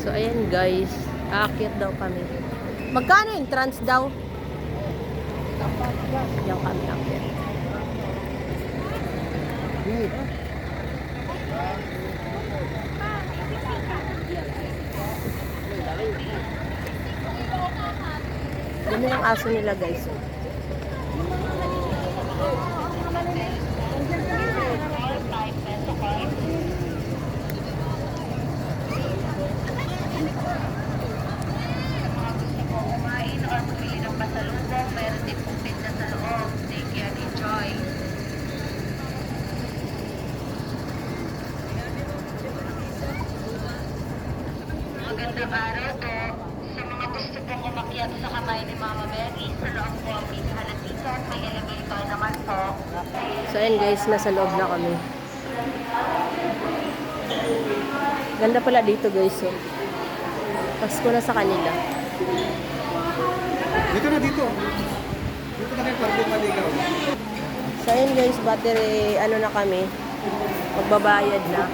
So, ayan guys. Aakyat daw kami. Magkano yung trans daw? Diyan kami aakyat. Dami ng aso nila guys. Magandang araw po. Sa mga gusto pong umakyat sa kamay ni Mama Mary, sa loob po ang pinahalapitan, may elevator naman po. So ayan guys, nasa loob na kami. Ganda pala dito guys. Oh. Pasko na sa kanila. Dito na dito. Dito na kayo parking maligaw. So ayan guys, battery ano na kami. Magbabayad na.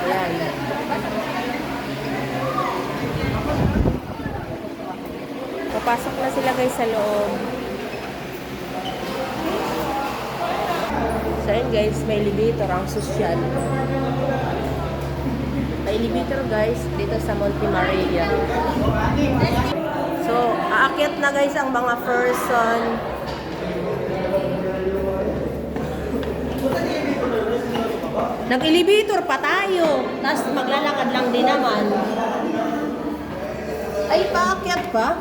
Ayan. Papasok na sila guys sa loob. So ayan guys, may elevator ang sosyal. May elevator guys dito sa Monte Maria. So aakyat na guys ang mga person. Nag-elevator pa tayo. Tapos maglalakad lang din naman. Ay, paakyat pa?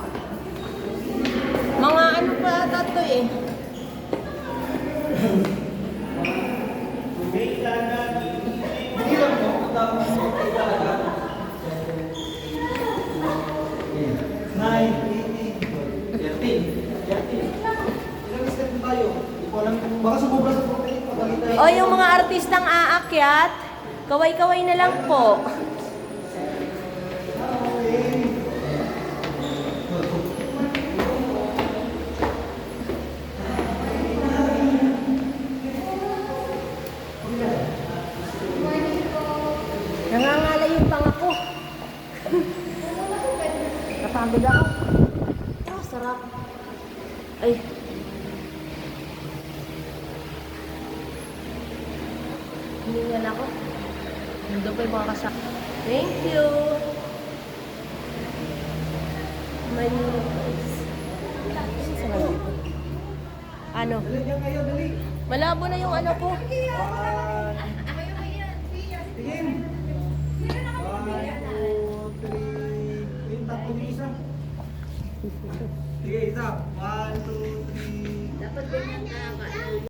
Mga ano pa tato eh. O, yung mga artistang aakyat, kaway-kaway na lang po. Nangangala yung pangako. Napagod ako. Ah, sarap. Ay. Hiningan ako. Nandun pa yung mga kasama. Thank you. My new place. Ano? Malabo na yung ano ko. Sige, isa. 1, 2, 3. Dapat ganyan na.